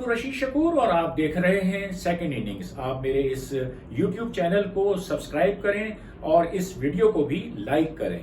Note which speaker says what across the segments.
Speaker 1: अब्दुल रशीद शकूर और आप देख रहे हैं सेकंड इनिंग्स। आप मेरे इस YouTube चैनल को सब्सक्राइब करें और इस वीडियो को भी लाइक करें।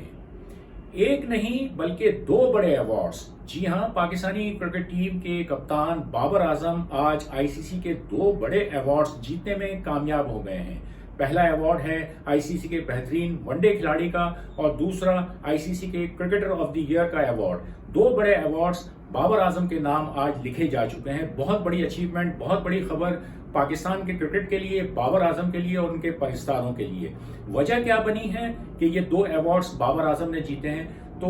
Speaker 1: एक नहीं बल्कि दो बड़े अवार्ड्स। जी हां, पाकिस्तानी क्रिकेट टीम के कप्तान बाबर आजम आज आईसीसी के दो बड़े अवार्ड्स जीतने में कामयाब हो गए हैं। पहला अवार्ड है आईसीसी के बेहतरीन वनडे खिलाड़ी का और दूसरा आईसीसी के क्रिकेटर ऑफ द ईयर का अवार्ड। दो बड़े अवार्ड्स बाबर आजम के नाम आज लिखे जा चुके हैं। बहुत बड़ी अचीवमेंट, बहुत बड़ी खबर पाकिस्तान के क्रिकेट के लिए, बाबर आजम के लिए और उनके परिस्तारों के लिए। वजह क्या बनी है कि ये दो अवार्ड्स बाबर आजम ने जीते हैं। तो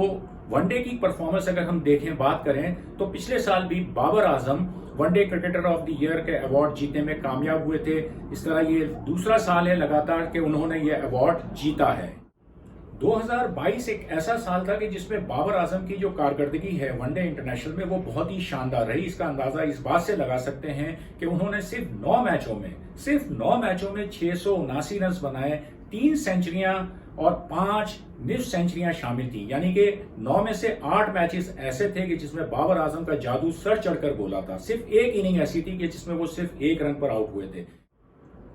Speaker 1: वनडे की परफॉर्मेंस अगर हम देखें, बात करें तो पिछले साल भी Babar Azam one day cricketer of the year के अवार्ड जीतने में कामयाब हुए थे। इस तरह ये दूसरा साल है लगातार कि उन्होंने ये अवार्ड जीता है। 2022 एक ऐसा साल था कि जिसमें बाबर आजम की जो कारकर्दगी है वनडे इंटरनेशनल में वो बहुत ही शानदार रही। इसका अंदाजा इस बात से लगा सकते हैं कि उन्होंने सिर्फ 9 मैचों में 679 रन बनाए, 3 सेंचुरियां और 5 निफ्ट सेंचुरियां शामिल थी। यानी कि 9 में से 8 मैचेस ऐसे थे कि जिसमें बाबर आजम का जादू सर चढ़कर बोला था। सिर्फ एक इनिंग ऐसी थी कि जिसमें वो सिर्फ 1 रन पर आउट हुए थे।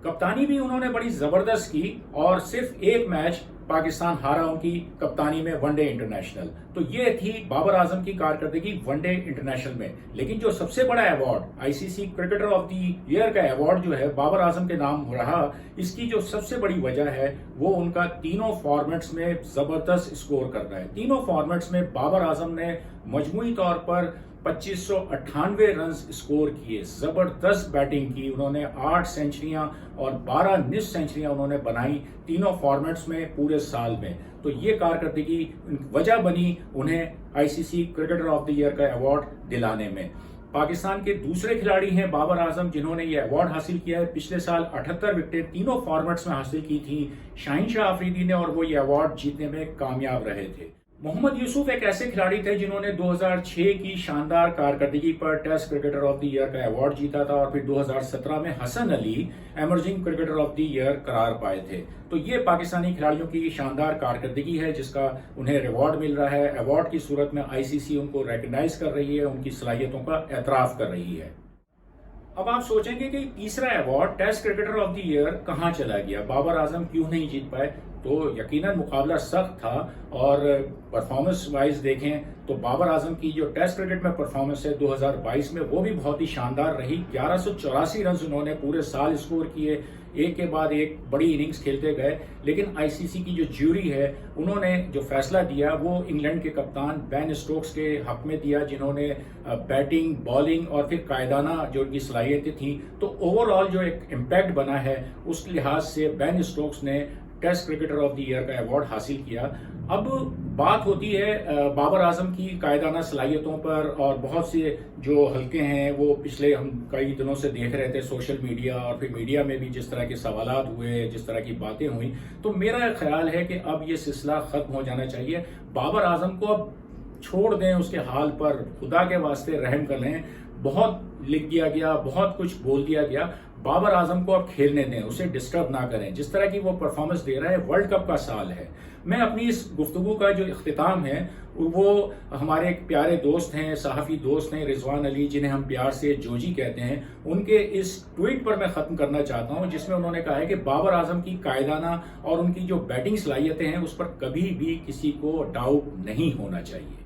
Speaker 1: कप्तानी भी उन्होंने बड़ी जबरदस्त की और सिर्फ एक मैच पाकिस्तान हारा उनकी कप्तानी में वनडे इंटरनेशनल। तो ये थी बाबर आजम की कारकर्दगी वनडे इंटरनेशनल में। लेकिन जो सबसे बड़ा award ICC cricketer of the year का अवार्ड जो है बाबर आजम के नाम रहा, इसकी जो सबसे बड़ी वजह है वो उनका तीनों फॉर्मेट्स में जबरदस्त स्कोर करना है। तीनों फॉर्मेट्स में बाबर आजम ने मजमूई तौर पर 2598 रन स्कोर किए। जबरदस्त बैटिंग की उन्होंने, 8 सेंचुरियां और 12 निफ्ट सेंचुरियां उन्होंने बनाई तीनों फॉर्मेट्स में पूरे साल में। तो ये कारकर्दगी वजह बनी उन्हें ICC cricketer of the year का अवार्ड दिलाने में। पाकिस्तान के दूसरे खिलाड़ी हैं बाबर आजम, जिन्होंने ये अवार्ड हासिल किया है। पिछले साल 78 विकेटें तीनों फॉर्मेट्स में हासिल की थी शाहीन शाह अफरीदी ने और वो ये अवार्ड जीतने में कामयाब रहे थे। मोहम्मद यूसुफ एक ऐसे खिलाड़ी थे जिन्होंने 2006 की शानदार कारकर्दगी पर test cricketer of the year का अवार्ड जीता था और फिर 2017 में Hasan Ali emerging cricketer of the year करार पाए थे। तो ये पाकिस्तानी खिलाड़ियों की शानदार कारकर्दगी है जिसका उन्हें रिवॉर्ड मिल रहा है। अवार्ड की सूरत में आईसीसी उनको रिकॉग्नाइज कर रही है, उनकी सलाहियतों का एतराफ कर रही है। अब आप सोचेंगे कि तीसरा award test cricketer of the year कहां चला गया, बाबर आजम क्यों नहीं जीत पाए। तो यकीनन मुकाबला सख्त था और परफॉर्मेंस वाइज देखें तो बाबर आजम की जो टेस्ट क्रिकेट में परफॉर्मेंस है 2022 में वो भी बहुत ही शानदार रही। 1184 रन उन्होंने पूरे साल स्कोर किए, एक के बाद एक बड़ी इनिंग्स खेलते गए। लेकिन आईसीसी की जो ज्यूरी है उन्होंने जो फैसला दिया वो इंग्लैंड के कप्तान बेन स्टोक्स के हक में दिया, जिन्होंने बैटिंग, बॉलिंग और फिर कायदाना जो उनकी सलाहियतें थी। तो ओवरऑल जो एक इम्पैक्ट बना है उस लिहाज से बेन स्टोक्स ने test cricketer of the year का अवार्ड हासिल किया। अब बात होती है बाबर आजम की कायदाना सलाहियतों पर, और बहुत से जो हल्के हैं वो पिछले हम कई दिनों से देख रहे थे सोशल मीडिया और फिर मीडिया में भी जिस तरह के सवालात हुए, जिस तरह की बातें हुई। तो मेरा ख्याल है कि अब ये सिलसिला खत्म हो जाना चाहिए। बाबर आजम को अब छोड़ दें उसके हाल पर, खुदा के वास्ते रहम कर लें। बहुत लिख दिया गया, बहुत कुछ बोल दिया गया। बाबर आजम को अब खेलने दें, उसे डिस्टर्ब ना करें। जिस तरह की वो परफॉर्मेंस दे रहा है, वर्ल्ड कप का साल है। मैं अपनी इस गुफ्तगू का जो इख्तिताम है वो हमारे एक प्यारे दोस्त हैं, सहाफ़ी दोस्त हैं रिजवान अली, जिन्हें हम प्यार से जोजी कहते हैं, उनके इस ट्वीट पर मैं खत्म करना चाहता हूं जिसमें उन्होंने कहा है कि बाबर आजम की कायदाना और उनकी जो बैटिंग सलाहियतें हैं उस पर कभी भी किसी को डाउट नहीं होना चाहिए।